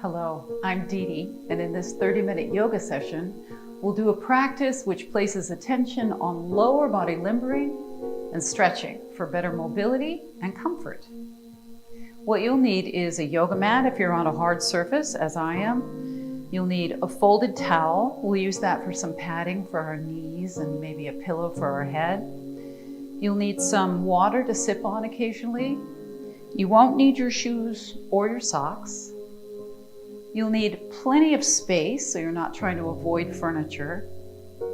Hello, I'm DeDe, and in this 30-minute yoga session, we'll do a practice which places attention on lower body limbering and stretching for better mobility and comfort. What you'll need is a yoga mat if you're on a hard surface, as I am. You'll need a folded towel. We'll use that for some padding for our knees and maybe a pillow for our head. You'll need some water to sip on occasionally. You won't need your shoes or your socks. You'll need plenty of space so you're not trying to avoid furniture.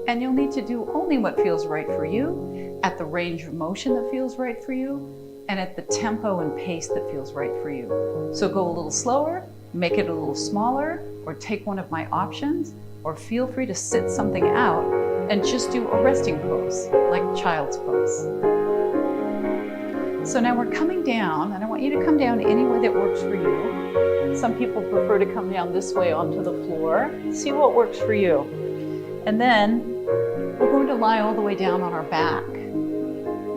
And you'll need to do only what feels right for you, at the range of motion that feels right for you, and at the tempo and pace that feels right for you. So go a little slower, make it a little smaller, or take one of my options, or feel free to sit something out and just do a resting pose, like child's pose. So now we're coming down, and I want you to come down any way that works for you. Some people prefer to come down this way onto the floor. See what works for you. And then we're going to lie all the way down on our back.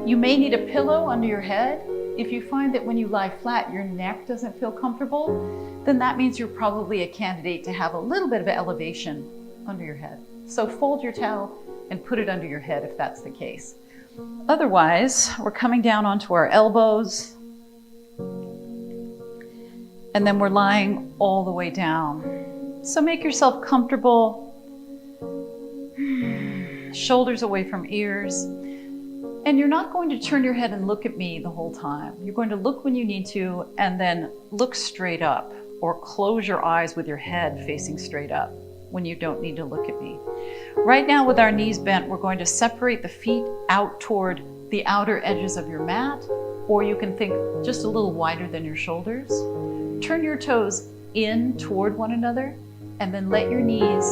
You may need a pillow under your head. If you find that when you lie flat, your neck doesn't feel comfortable, then that means you're probably a candidate to have a little bit of elevation under your head. So fold your towel and put it under your head if that's the case. Otherwise, we're coming down onto our elbows, and then we're lying all the way down. So make yourself comfortable, shoulders away from ears. And you're not going to turn your head and look at me the whole time. You're going to look when you need to, and then look straight up, or close your eyes with your head facing straight up when you don't need to look at me. Right now, with our knees bent, we're going to separate the feet out toward the outer edges of your mat, or you can think just a little wider than your shoulders. Turn your toes in toward one another, and then let your knees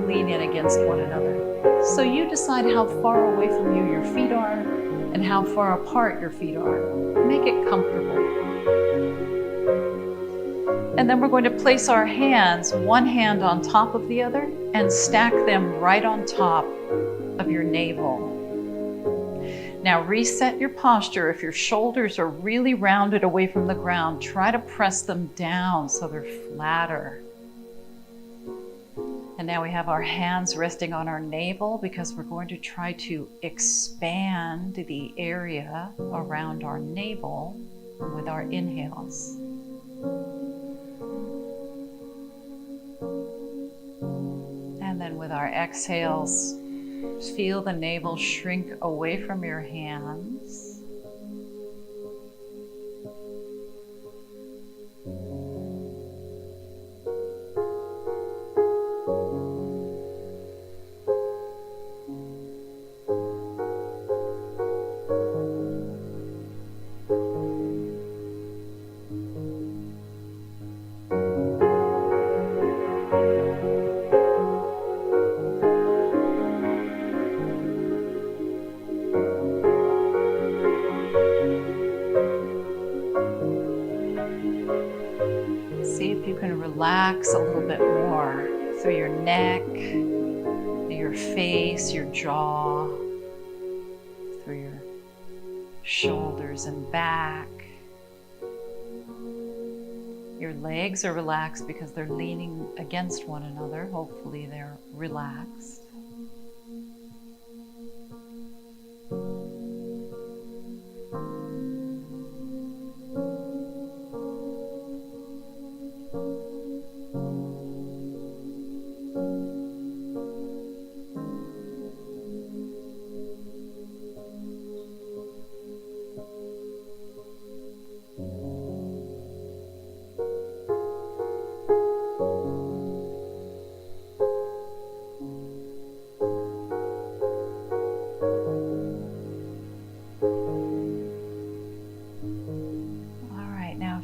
lean in against one another. So you decide how far away from you your feet are and how far apart your feet are. Make it comfortable. And then we're going to place our hands, one hand on top of the other, and stack them right on top of your navel. Now reset your posture. If your shoulders are really rounded away from the ground, try to press them down so they're flatter. And now we have our hands resting on our navel because we're going to try to expand the area around our navel with our inhales. And then with our exhales, feel the navel shrink away from your hands. See if you can relax a little bit more through your neck, your face, your jaw, through your shoulders and back. Your legs are relaxed because they're leaning against one another. Hopefully they're relaxed.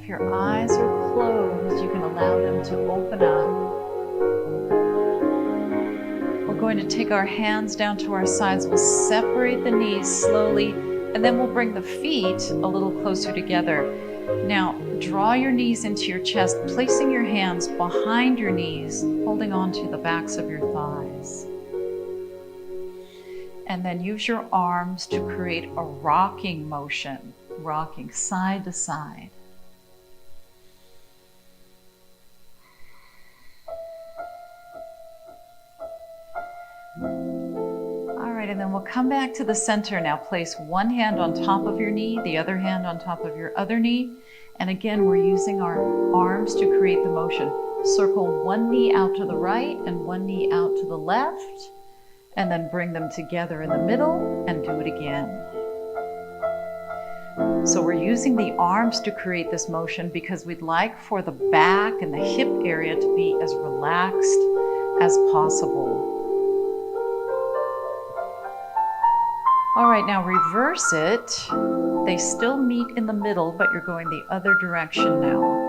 If your eyes are closed, you can allow them to open up. We're going to take our hands down to our sides. We'll separate the knees slowly, and then we'll bring the feet a little closer together. Now, draw your knees into your chest, placing your hands behind your knees, holding on to the backs of your thighs. And then use your arms to create a rocking motion, rocking side to side. and then we'll come back to the center. Now place one hand on top of your knee, the other hand on top of your other knee. And again, we're using our arms to create the motion. Circle one knee out to the right and one knee out to the left, and then bring them together in the middle and do it again. So we're using the arms to create this motion because we'd like for the back and the hip area to be as relaxed as possible. All right, now reverse it. They still meet in the middle, but you're going the other direction now.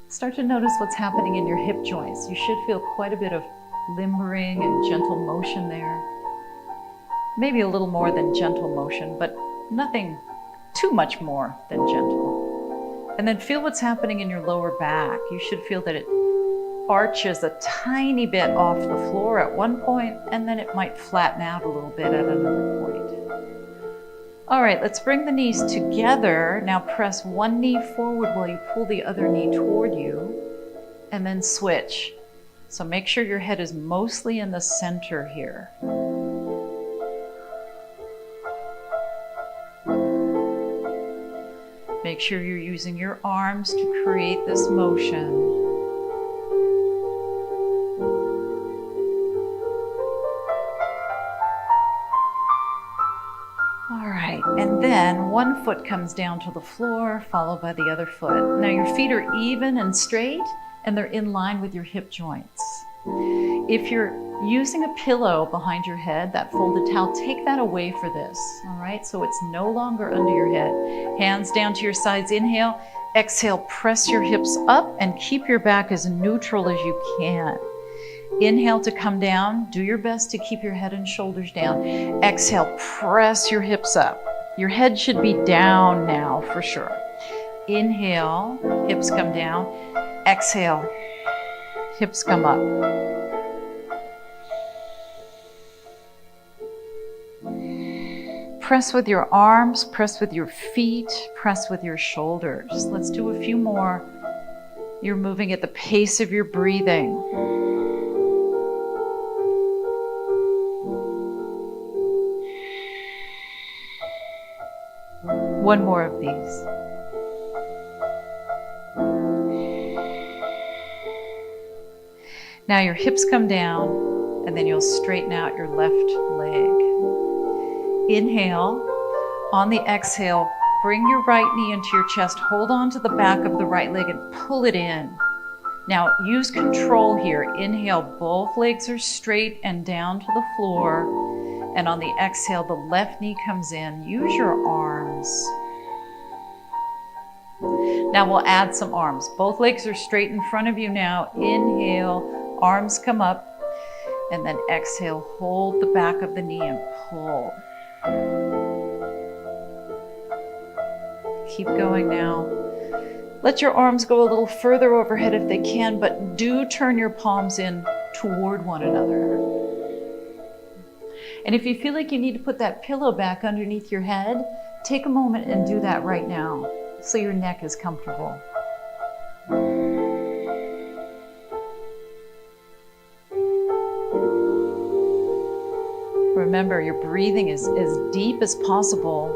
Start to notice what's happening in your hip joints. You should feel quite a bit of limbering and gentle motion there. Maybe a little more than gentle motion, but nothing too much more than gentle. And then feel what's happening in your lower back. You should feel that it arches a tiny bit off the floor at one point, and then it might flatten out a little bit at another point. All right, let's bring the knees together. Now press one knee forward while you pull the other knee toward you, and then switch. So make sure your head is mostly in the center here. Make sure you're using your arms to create this motion. And then one foot comes down to the floor, followed by the other foot. Now your feet are even and straight, and they're in line with your hip joints. If you're using a pillow behind your head, that folded towel, take that away for this, all right? So it's no longer under your head. Hands down to your sides, inhale. Exhale, press your hips up and keep your back as neutral as you can. Inhale to come down. Do your best to keep your head and shoulders down. Exhale, press your hips up. Your head should be down now for sure. Inhale, hips come down. Exhale, hips come up. Press with your arms, press with your feet, press with your shoulders. Let's do a few more. You're moving at the pace of your breathing. One more of these. Now your hips come down, and then you'll straighten out your left leg. Inhale. On the exhale, bring your right knee into your chest. Hold on to the back of the right leg and pull it in. Now use control here. Inhale, both legs are straight and down to the floor. And on the exhale, the left knee comes in. Use your arms. Now we'll add some arms. Both legs are straight in front of you now. Inhale, arms come up. And then exhale, hold the back of the knee and pull. Keep going now. Let your arms go a little further overhead if they can, but do turn your palms in toward one another. And if you feel like you need to put that pillow back underneath your head, take a moment and do that right now so your neck is comfortable. Remember, your breathing is as deep as possible.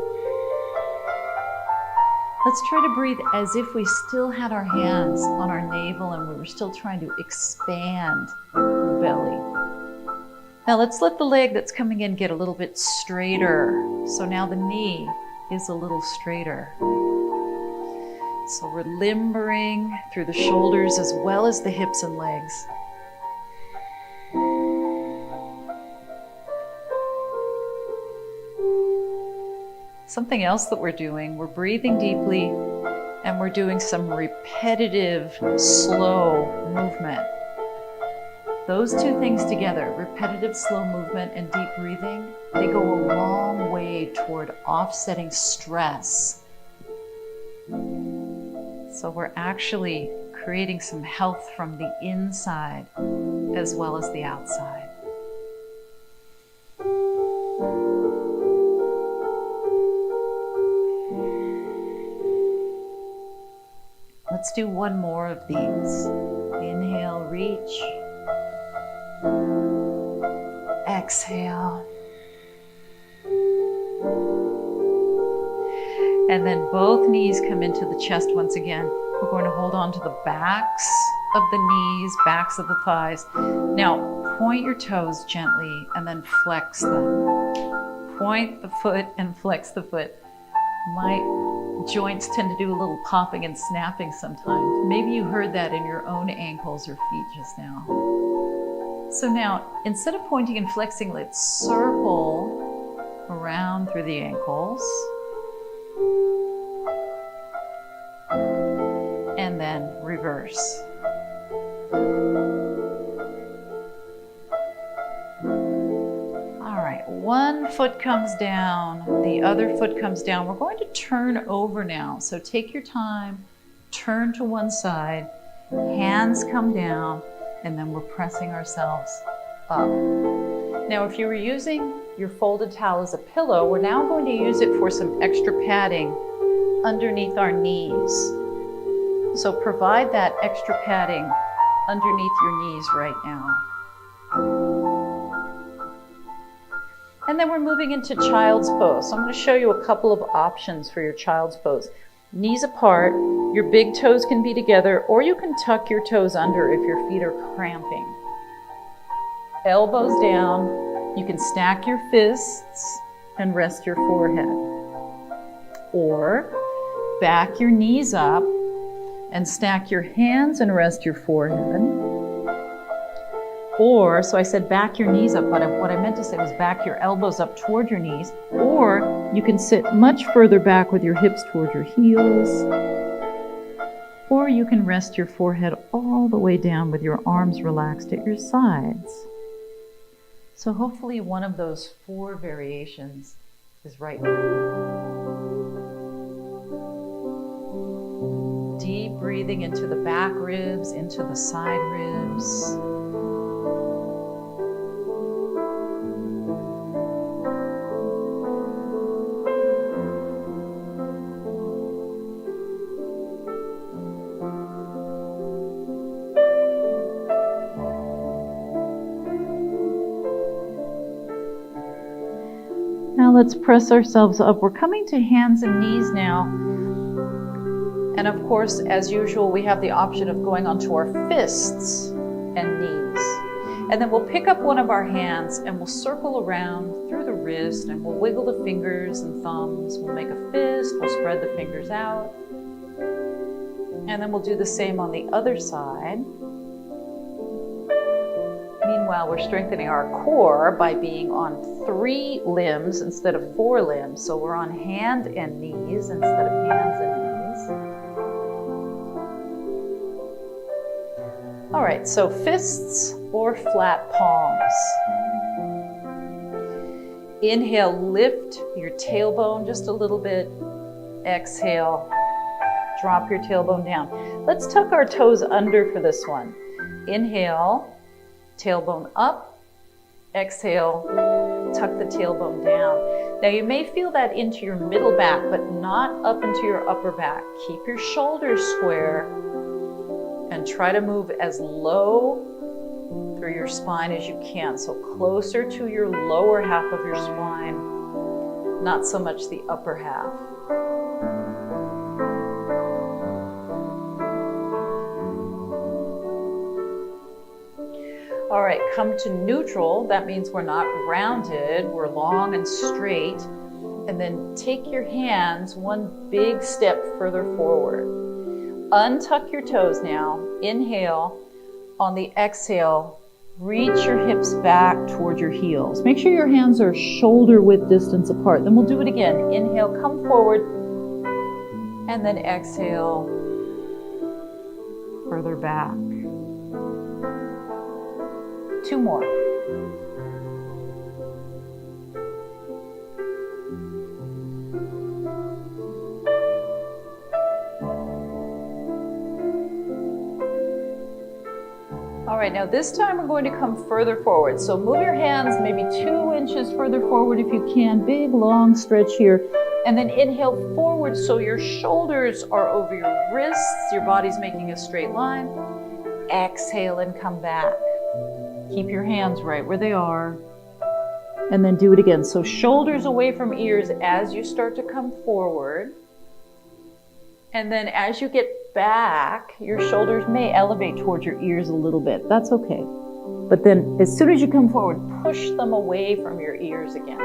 Let's try to breathe as if we still had our hands on our navel and we were still trying to expand the belly. Now let's let the leg that's coming in get a little bit straighter. So now the knee is a little straighter. So we're limbering through the shoulders as well as the hips and legs. Something else that we're doing, we're breathing deeply and we're doing some repetitive, slow movement. Those two things together, repetitive, slow movement and deep breathing, they go a long way toward offsetting stress. So we're actually creating some health from the inside as well as the outside. Let's do one more of these. Inhale, reach. exhale. And then both knees come into the chest once again. We're going to hold on to the backs of the knees, backs of the thighs. Now, point your toes gently and then flex them. Point the foot and flex the foot. My joints tend to do a little popping and snapping sometimes. Maybe you heard that in your own ankles or feet just now. So now, instead of pointing and flexing, let's circle around through the ankles. And then reverse. All right, one foot comes down, the other foot comes down. We're going to turn over now. So take your time, turn to one side, hands come down, and then we're pressing ourselves up. Now, if you were using your folded towel as a pillow, we're now going to use it for some extra padding underneath our knees. So provide that extra padding underneath your knees right now. And then we're moving into child's pose. So I'm going to show you a couple of options for your child's pose. Knees apart, your big toes can be together, or you can tuck your toes under if your feet are cramping. Elbows down, you can stack your fists and rest your forehead. Or back your knees up and stack your hands and rest your forehead. Or, so I said back your knees up, but what I meant to say was back your elbows up toward your knees. Or you can sit much further back with your hips toward your heels. Or you can rest your forehead all the way down with your arms relaxed at your sides. So hopefully one of those 4 variations is right for you. Deep breathing into the back ribs, into the side ribs. Now let's press ourselves up. We're coming to hands and knees now. And of course, as usual, we have the option of going onto our fists and knees. And then we'll pick up one of our hands and we'll circle around through the wrist and we'll wiggle the fingers and thumbs. We'll make a fist, we'll spread the fingers out. And then we'll do the same on the other side. Meanwhile, we're strengthening our core by being on 3 limbs instead of 4 limbs. So we're on hand and knees instead of hands and knees. All right, so fists or flat palms. Inhale, lift your tailbone just a little bit. Exhale, drop your tailbone down. Let's tuck our toes under for this one. Inhale, tailbone up. Exhale, tuck the tailbone down. Now you may feel that into your middle back, but not up into your upper back. Keep your shoulders square and try to move as low through your spine as you can. So closer to your lower half of your spine, not so much the upper half. All right, come to neutral. That means we're not rounded, we're long and straight. And then take your hands one big step further forward. Untuck your toes now. Inhale. On the exhale, reach your hips back toward your heels. Make sure your hands are shoulder width distance apart. Then we'll do it again. Inhale, come forward. And then exhale, further back. 2 more. All right, now this time we're going to come further forward. So move your hands maybe 2 inches further forward if you can. Big, long stretch here. And then inhale forward so your shoulders are over your wrists. Your body's making a straight line. Exhale and come back. Keep your hands right where they are. And then do it again. So shoulders away from ears as you start to come forward. And then as you get back, your shoulders may elevate towards your ears a little bit. That's okay. But then as soon as you come forward, push them away from your ears again.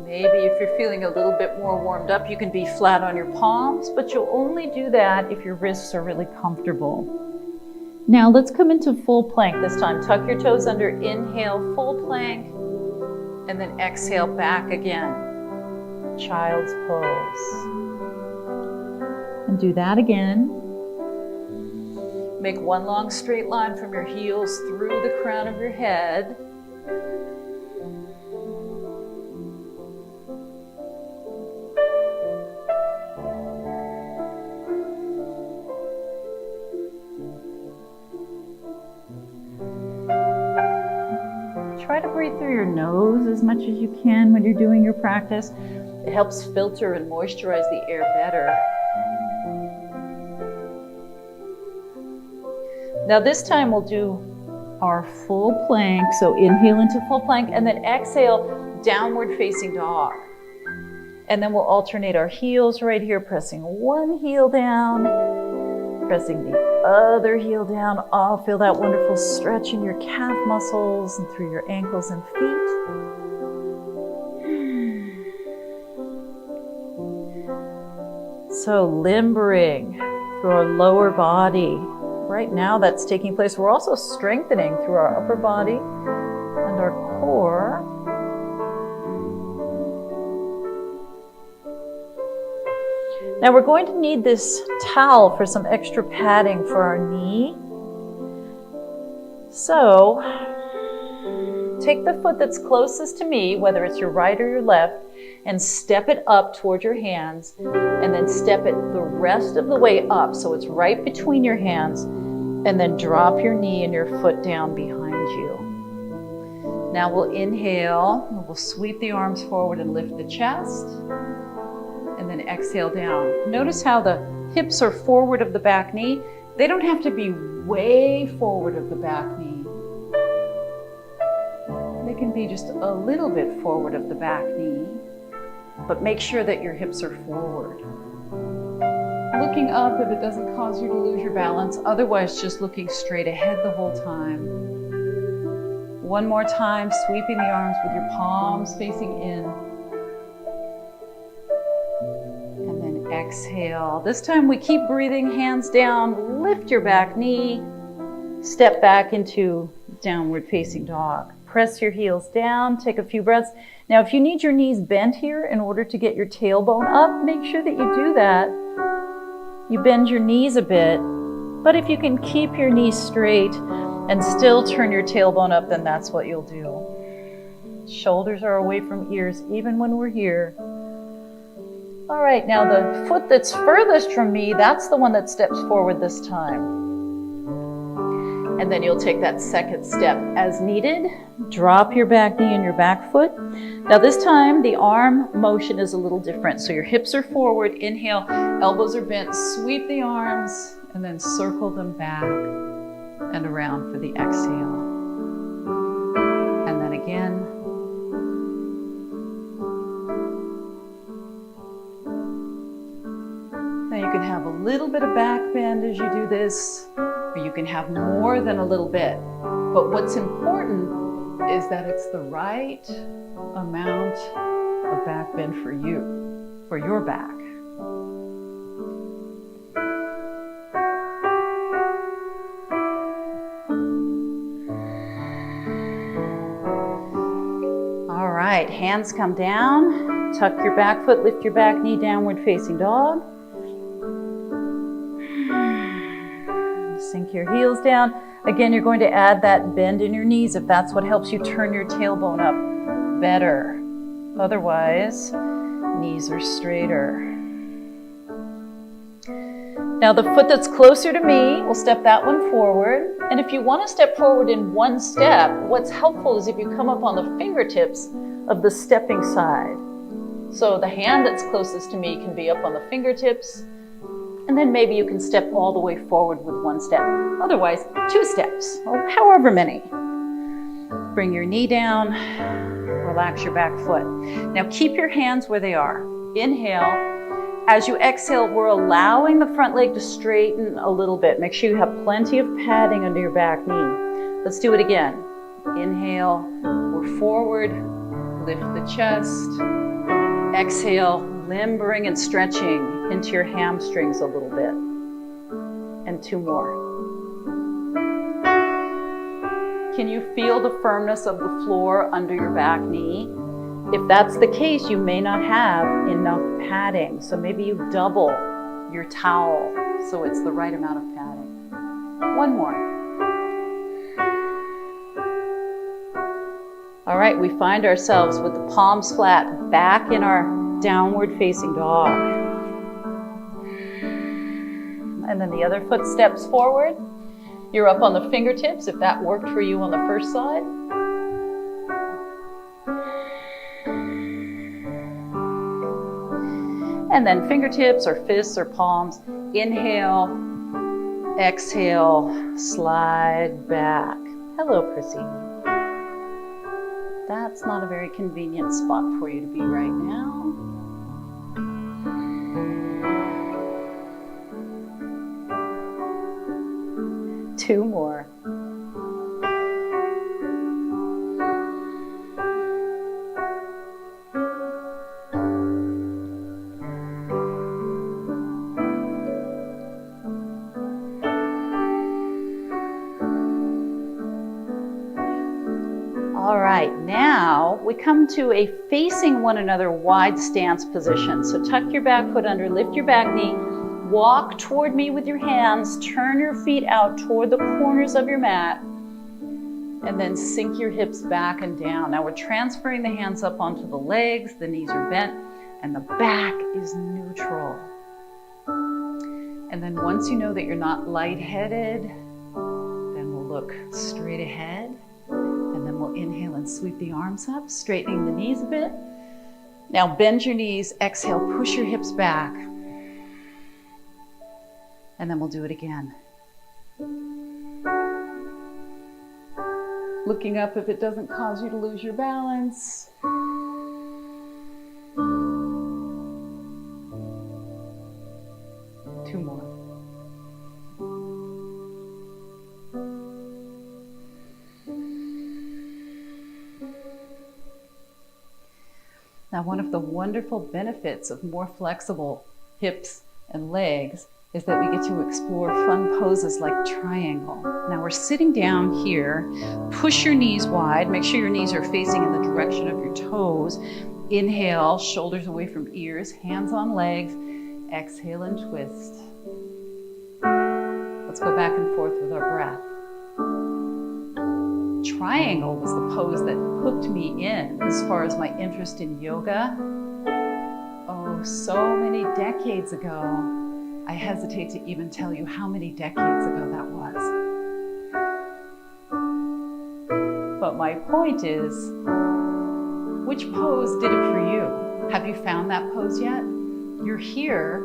Maybe if you're feeling a little bit more warmed up, you can be flat on your palms, but you'll only do that if your wrists are really comfortable. Now let's come into full plank this time. Tuck your toes under, inhale, full plank, and then exhale back again. Child's pose. And do that again. Make one long straight line from your heels through the crown of your head. Try to breathe through your nose as much as you can when you're doing your practice. It helps filter and moisturize the air better. Now this time we'll do our full plank. So inhale into full plank and then exhale, downward facing dog. And then we'll alternate our heels right here, pressing one heel down, pressing the other heel down. Oh, feel that wonderful stretch in your calf muscles and through your ankles and feet. So limbering through our lower body. Right now that's taking place. We're also strengthening through our upper body and our core. Now we're going to need this towel for some extra padding for our knee. So take the foot that's closest to me, whether it's your right or your left, and step it up toward your hands, and then step it the rest of the way up so it's right between your hands, and then drop your knee and your foot down behind you. Now we'll inhale, and we'll sweep the arms forward and lift the chest. And then exhale down. Notice how the hips are forward of the back knee. They don't have to be way forward of the back knee. They can be just a little bit forward of the back knee, but make sure that your hips are forward. Looking up if it doesn't cause you to lose your balance, otherwise just looking straight ahead the whole time. One more time, sweeping the arms with your palms facing in. Exhale. This time we keep breathing, hands down, lift your back knee, step back into downward facing dog. Press your heels down, take a few breaths. Now if you need your knees bent here in order to get your tailbone up, make sure that you do that. You bend your knees a bit, but if you can keep your knees straight and still turn your tailbone up, then that's what you'll do. Shoulders are away from ears even when we're here. All right, now the foot that's furthest from me, that's the one that steps forward this time. And then you'll take that second step as needed. Drop your back knee and your back foot. Now this time, the arm motion is a little different. So your hips are forward, inhale, elbows are bent, sweep the arms, and then circle them back and around for the exhale. And then again. Now you can have a little bit of back bend as you do this, or you can have more than a little bit. But what's important is that it's the right amount of back bend for you, for your back. All right, hands come down, tuck your back foot, lift your back knee, downward facing dog. Sink your heels down. Again, you're going to add that bend in your knees if that's what helps you turn your tailbone up better. Otherwise, knees are straighter. Now the foot that's closer to me, we'll step that one forward. And if you want to step forward in one step, what's helpful is if you come up on the fingertips of the stepping side. So the hand that's closest to me can be up on the fingertips, and then maybe you can step all the way forward with one step. Otherwise, 2 steps, or however many. Bring your knee down, relax your back foot. Now keep your hands where they are. Inhale. As you exhale, we're allowing the front leg to straighten a little bit. Make sure you have plenty of padding under your back knee. Let's do it again. Inhale, we're forward, lift the chest. Exhale, limbering and stretching into your hamstrings a little bit. And 2 more. Can you feel the firmness of the floor under your back knee? If that's the case, you may not have enough padding. So maybe you double your towel so it's the right amount of padding. 1 more. All right, we find ourselves with the palms flat back in our downward facing dog. And then the other foot steps forward. You're up on the fingertips if that worked for you on the first side. And then fingertips or fists or palms. Inhale, exhale, slide back. Hello, Prissy. That's not a very convenient spot for you to be right now. Two more. All right, now we come to a facing one another wide stance position. So tuck your back foot under, lift your back knee, walk toward me with your hands, turn your feet out toward the corners of your mat, and then sink your hips back and down. Now we're transferring the hands up onto the legs, the knees are bent, and the back is neutral. And then once you know that you're not lightheaded, then we'll look straight ahead. And then we'll inhale and sweep the arms up, straightening the knees a bit. Now bend your knees, exhale, push your hips back. And then we'll do it again. Looking up if it doesn't cause you to lose your balance. Two more. Now, one of the wonderful benefits of more flexible hips and legs is that we get to explore fun poses like triangle. Now we're sitting down here, push your knees wide, make sure your knees are facing in the direction of your toes. Inhale, shoulders away from ears, hands on legs. Exhale and twist. Let's go back and forth with our breath. Triangle was the pose that hooked me in as far as my interest in yoga. Oh, so many decades ago. I hesitate to even tell you how many decades ago that was. But my point is, which pose did it for you? Have you found that pose yet? You're here,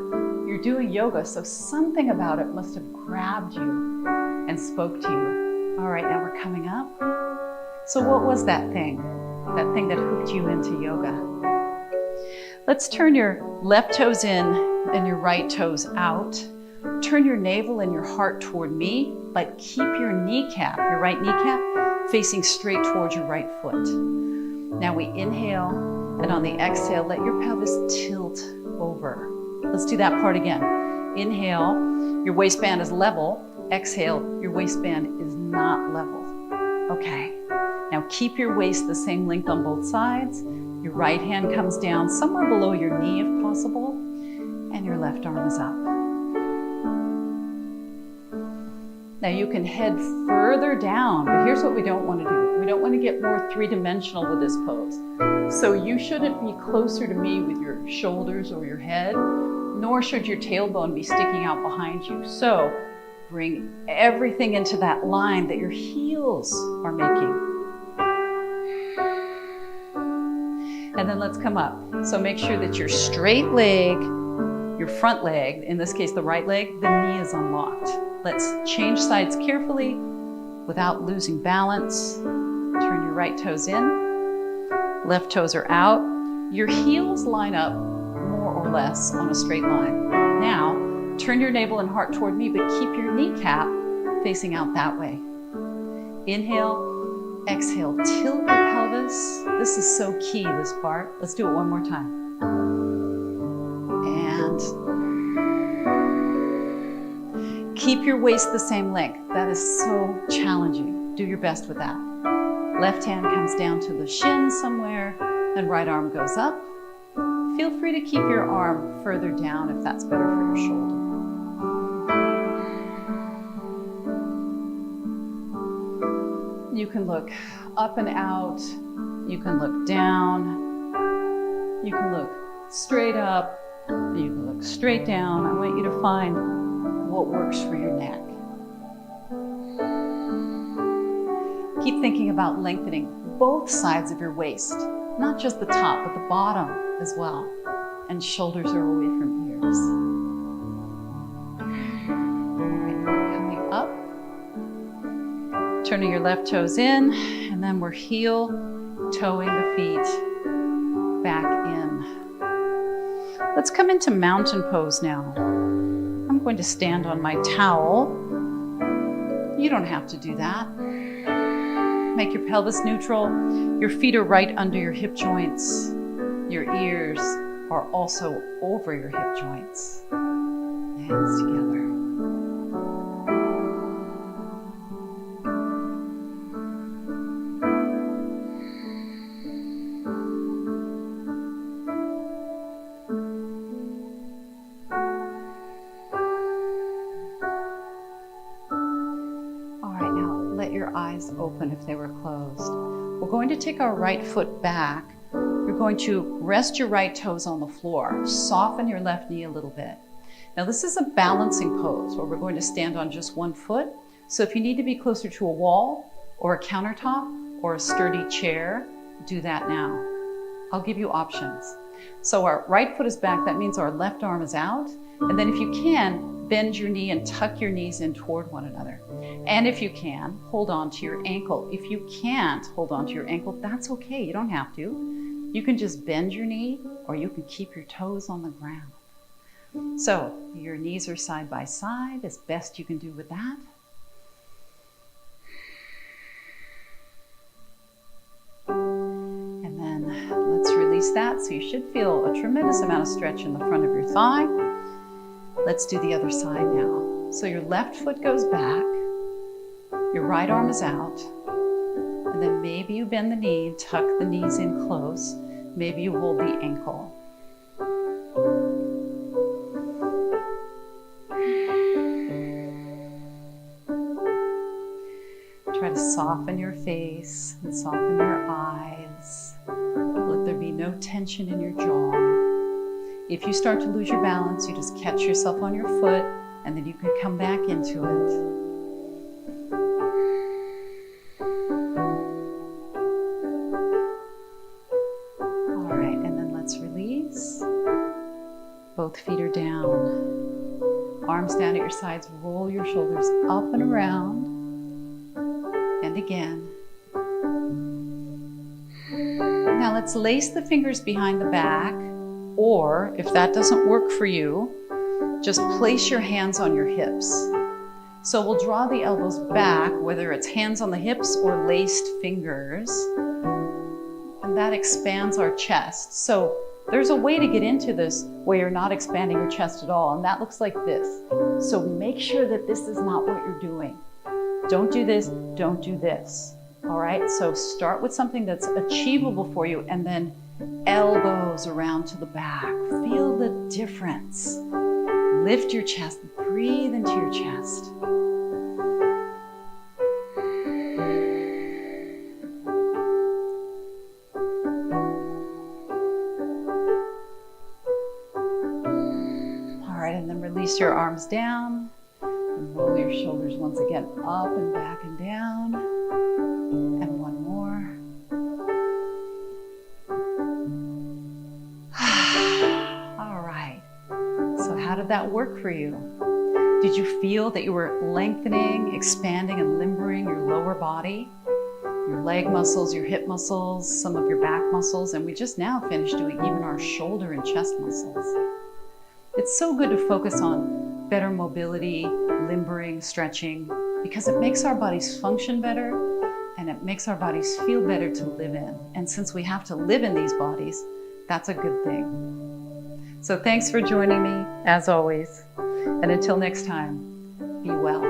you're doing yoga, so something about it must have grabbed you and spoke to you. All right, now we're coming up. So what was that thing that hooked you into yoga? Let's turn your left toes in and your right toes out. Turn your navel and your heart toward me, but keep your kneecap, your right kneecap, facing straight towards your right foot. Now we inhale, and on the exhale, let your pelvis tilt over. Let's do that part again. Inhale, your waistband is level. Exhale, your waistband is not level. Okay, now keep your waist the same length on both sides. Your right hand comes down somewhere below your knee if possible, and your left arm is up. Now you can head further down, but here's what we don't want to do. We don't want to get more three-dimensional with this pose. So you shouldn't be closer to me with your shoulders or your head, nor should your tailbone be sticking out behind you. So bring everything into that line that your heels are making. And then let's come up. So make sure that your straight leg, your front leg, in this case the right leg, the knee is unlocked. Let's change sides carefully without losing balance. Turn your right toes in, left toes are out. Your heels line up more or less on a straight line. Now, turn your navel and heart toward me, but keep your kneecap facing out that way. Inhale, exhale, tilt your pelvis. This is so key, this part. Let's do it one more time. And keep your waist the same length. That is so challenging. Do your best with that. Left hand comes down to the shin somewhere, and right arm goes up. Feel free to keep your arm further down if that's better for your shoulder. You can look up and out. You can look down. You can look straight up. You can look straight down. I want you to find what works for your neck. Keep thinking about lengthening both sides of your waist, not just the top, but the bottom as well. And shoulders are away from ears. All right, coming up. Turning your left toes in, and then we're heel toeing the feet back in. Let's come into mountain pose now. I'm going to stand on my towel. You don't have to do that. Make your pelvis neutral. Your feet are right under your hip joints. Your ears are also over your hip joints. Hands together. Open if they were closed. We're going to take our right foot back. You're going to rest your right toes on the floor. Soften your left knee a little bit. Now this is a balancing pose where we're going to stand on just one foot. So if you need to be closer to a wall or a countertop or a sturdy chair, do that now. I'll give you options. So our right foot is back. That means our left arm is out. And then if you can, bend your knee and tuck your knees in toward one another. And if you can, hold on to your ankle. If you can't hold on to your ankle, that's okay. You don't have to. You can just bend your knee, or you can keep your toes on the ground. So your knees are side by side, as best you can do with that. And then let's release that. So you should feel a tremendous amount of stretch in the front of your thigh. Let's do the other side now. So your left foot goes back, your right arm is out, and then maybe you bend the knee and tuck the knees in close. Maybe you hold the ankle. Try to soften your face and soften your eyes. Let there be no tension in your jaw. If you start to lose your balance, you just catch yourself on your foot, and then you can come back into it. All right, and then let's release. Both feet are down. Arms down at your sides. Roll your shoulders up and around. And again. Now let's lace the fingers behind the back. Or, if that doesn't work for you, just place your hands on your hips. So we'll draw the elbows back, whether it's hands on the hips or laced fingers. And that expands our chest. So there's a way to get into this where you're not expanding your chest at all, and that looks like this. So make sure that this is not what you're doing. Don't do this, don't do this. All right, so start with something that's achievable for you, and then elbows around to the back. Feel the difference. Lift your chest, breathe into your chest. All right, and then release your arms down and roll your shoulders once again up and back and down. And one more. did that work for you? Did you feel that you were lengthening, expanding, and limbering your lower body? Your leg muscles, your hip muscles, some of your back muscles, and we just now finished doing even our shoulder and chest muscles. It's so good to focus on better mobility, limbering, stretching, because it makes our bodies function better and it makes our bodies feel better to live in. And since we have to live in these bodies, that's a good thing. So thanks for joining me, as always. And until next time, be well.